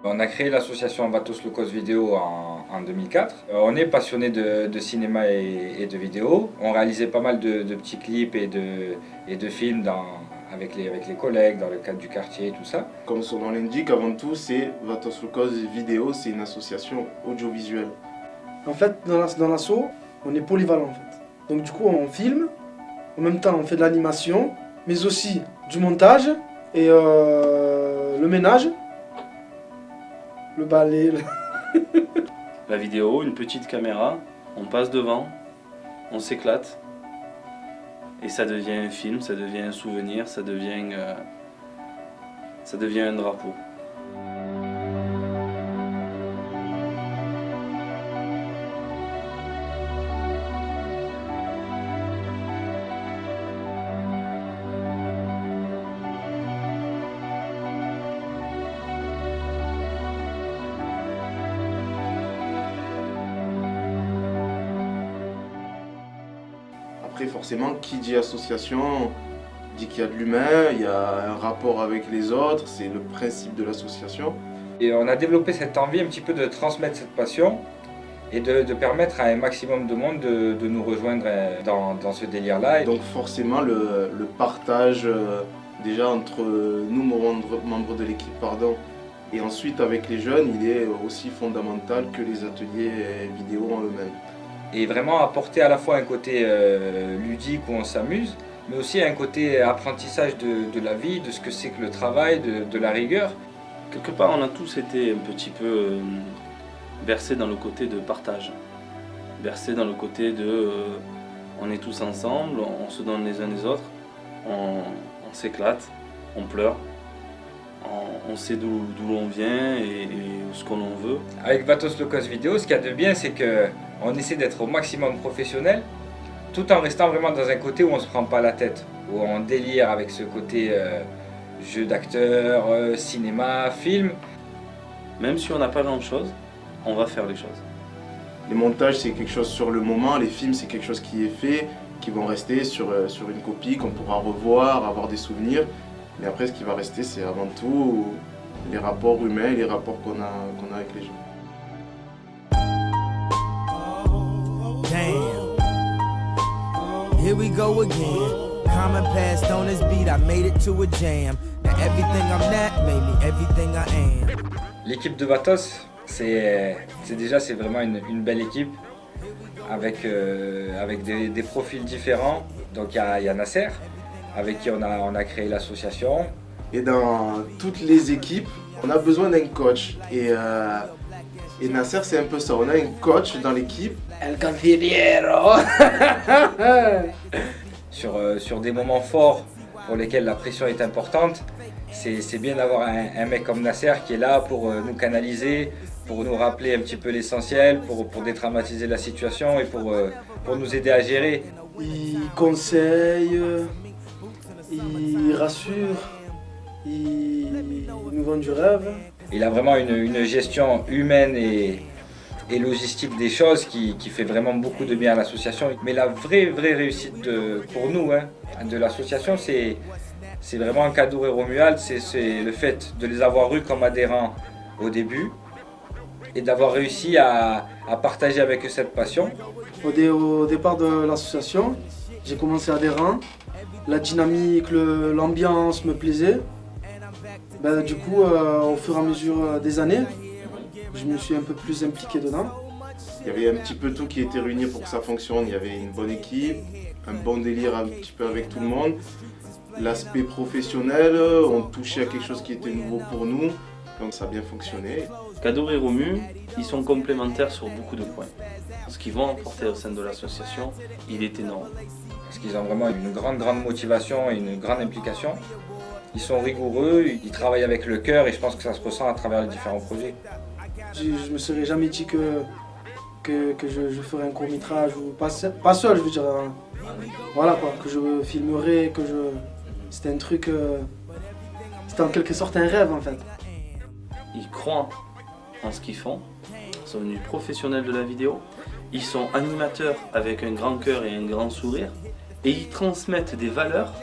On a créé l'association Vatos Locos Vidéo en 2004. On est passionné de cinéma et de vidéo. On réalisait pas mal de petits clips et de films avec les collègues, dans le cadre du quartier et tout ça. Comme son nom l'indique, avant tout, c'est Vatos Locos Vidéo, c'est une association audiovisuelle. En fait, dans l'asso, on est polyvalent en fait. Donc du coup, on filme, en même temps on fait de l'animation, mais aussi du montage et le ménage, le balai. La vidéo, une petite caméra, on passe devant, on s'éclate et ça devient un film, ça devient un souvenir, ça devient un drapeau. Après, forcément, qui dit association dit qu'il y a de l'humain, il y a un rapport avec les autres, c'est le principe de l'association. Et on a développé cette envie un petit peu de transmettre cette passion et de permettre à un maximum de monde de nous rejoindre dans ce délire-là. Et donc forcément, le partage déjà entre nous, membres de l'équipe, et ensuite avec les jeunes, il est aussi fondamental que les ateliers vidéo en eux-mêmes. Et vraiment apporter à la fois un côté ludique où on s'amuse, mais aussi un côté apprentissage de la vie, de ce que c'est que le travail, de la rigueur. Quelque part, on a tous été un petit peu versés dans le côté de partage, versés dans le côté de on est tous ensemble, on se donne les uns les autres, on s'éclate, on pleure, on sait d'où l'on vient et ce qu'on en veut. Avec Vatos Locos Vidéo, ce qu'il y a de bien, c'est qu'on essaie d'être au maximum professionnel, tout en restant vraiment dans un côté où on ne se prend pas la tête, où on délire avec ce côté jeu d'acteur, cinéma, film. Même si on n'a pas grand-chose, on va faire les choses. Les montages, c'est quelque chose sur le moment, les films, c'est quelque chose qui est fait, qui vont rester sur une copie, qu'on pourra revoir, avoir des souvenirs. Mais après, ce qui va rester, c'est avant tout les rapports humains et les rapports qu'on a avec les gens. Damn. Here we go again. Common passed on this beat, I made it to a jam. Now everything I'm not made me everything I am. L'équipe de Vatos, c'est vraiment une belle équipe avec des profils différents. Donc il y a Nasser, avec qui on a créé l'association. Et dans toutes les équipes, on a besoin d'un coach. Et Nasser, c'est un peu ça. On a un coach dans l'équipe. El Canciliero. Sur des moments forts pour lesquels la pression est importante, c'est bien d'avoir un mec comme Nasser qui est là pour nous canaliser, pour nous rappeler un petit peu l'essentiel, pour détraumatiser la situation et pour nous aider à gérer. Il conseille, il rassure, il nous vend du rêve. Il a vraiment une gestion humaine et logistique des choses qui fait vraiment beaucoup de bien à l'association. Mais la vraie réussite pour nous de l'association, c'est vraiment un cadeau et Romuald, c'est le fait de les avoir eus comme adhérents au début et d'avoir réussi à partager avec eux cette passion. Au départ de l'association, j'ai commencé adhérent. La dynamique, l'ambiance me plaisait. Du coup, au fur et à mesure des années, je me suis un peu plus impliqué dedans. Il y avait un petit peu tout qui était réuni pour que ça fonctionne. Il y avait une bonne équipe, un bon délire un petit peu avec tout le monde. L'aspect professionnel, on touchait à quelque chose qui était nouveau pour nous, donc ça a bien fonctionné. Cador et Romu, ils sont complémentaires sur beaucoup de points. Ce qu'ils vont apporter au sein de l'association, il est énorme. Parce qu'ils ont vraiment une grande motivation et une grande implication. Ils sont rigoureux, ils travaillent avec le cœur et je pense que ça se ressent à travers les différents projets. Je me serais jamais dit que je ferais un court-métrage, ou pas seul, je veux dire. Voilà quoi, que je filmerais, c'était un truc. C'était en quelque sorte un rêve en fait. Ils croient en ce qu'ils font, ils sont devenus professionnels de la vidéo, ils sont animateurs avec un grand cœur et un grand sourire, et ils transmettent des valeurs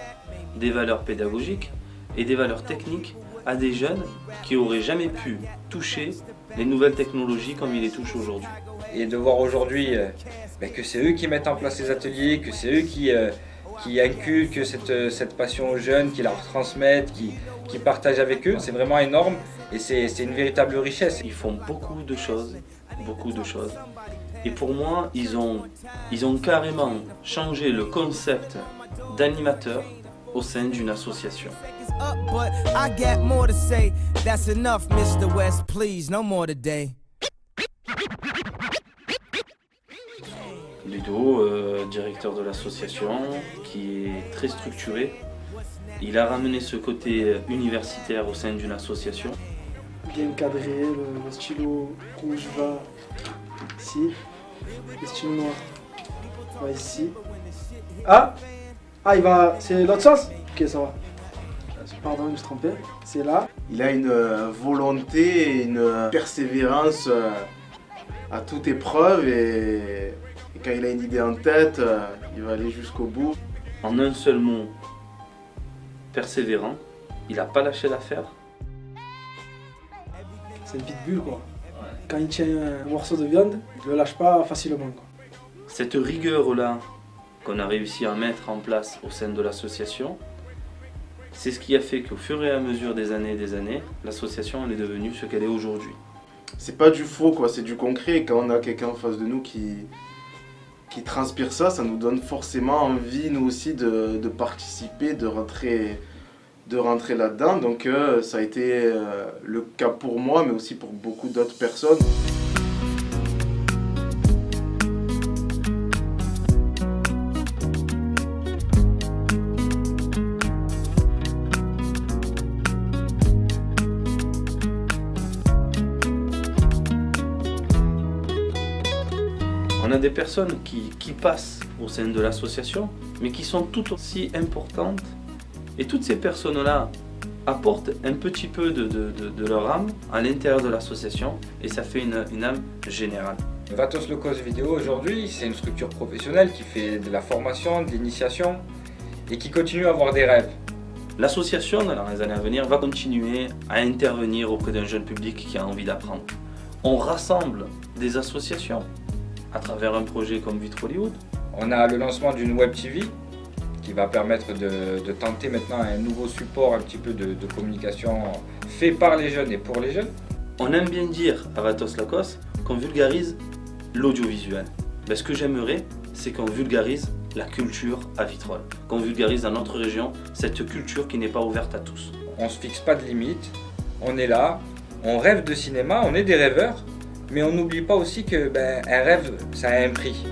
pédagogiques et des valeurs techniques à des jeunes qui n'auraient jamais pu toucher les nouvelles technologies comme ils les touchent aujourd'hui. Et de voir aujourd'hui que c'est eux qui mettent en place les ateliers, que c'est eux qui inculquent cette passion aux jeunes, qui la transmettent, qui partagent avec eux, c'est vraiment énorme et c'est une véritable richesse. Ils font beaucoup de choses. Et pour moi, ils ont carrément changé le concept d'animateur au sein d'une association. Up, but I got more to say. That's enough, Mr. West. Please, no more today. Ludo, directeur de l'association, qui est très structuré. Il a ramené ce côté universitaire au sein d'une association. Bien cadré, le stylo rouge va ici, le stylo noir va ici. Ah, il va, c'est l'autre sens? Ok, ça va. Pardon, je me suis trompé. C'est là. Il a une volonté et une persévérance à toute épreuve et quand il a une idée en tête, il va aller jusqu'au bout. En un seul mot, persévérant, il n'a pas lâché l'affaire. C'est une petite bulle quoi. Quand il tient un morceau de viande, il le lâche pas facilement quoi. Cette rigueur-là qu'on a réussi à mettre en place au sein de l'association, c'est ce qui a fait qu'au fur et à mesure des années, l'association elle est devenue ce qu'elle est aujourd'hui. C'est pas du faux quoi, c'est du concret. Et quand on a quelqu'un en face de nous qui transpire ça, ça nous donne forcément envie nous aussi de participer, de rentrer là-dedans. Donc ça a été le cas pour moi, mais aussi pour beaucoup d'autres personnes. On a des personnes qui passent au sein de l'association, mais qui sont tout aussi importantes. Et toutes ces personnes-là apportent un petit peu de leur âme à l'intérieur de l'association, et ça fait une âme générale. Vatos Locos Vidéo aujourd'hui, c'est une structure professionnelle qui fait de la formation, de l'initiation et qui continue à avoir des rêves. L'association, dans les années à venir, va continuer à intervenir auprès d'un jeune public qui a envie d'apprendre. On rassemble des associations à travers un projet comme Vitre Hollywood. On a le lancement d'une web TV qui va permettre de tenter maintenant un nouveau support un petit peu de communication fait par les jeunes et pour les jeunes. On aime bien dire à Vatos Locos qu'on vulgarise l'audiovisuel. Ben, ce que j'aimerais, c'est qu'on vulgarise la culture à Vitrolles, qu'on vulgarise dans notre région cette culture qui n'est pas ouverte à tous. On ne se fixe pas de limites, on est là, on rêve de cinéma, on est des rêveurs, mais on n'oublie pas aussi que un rêve, ça a un prix.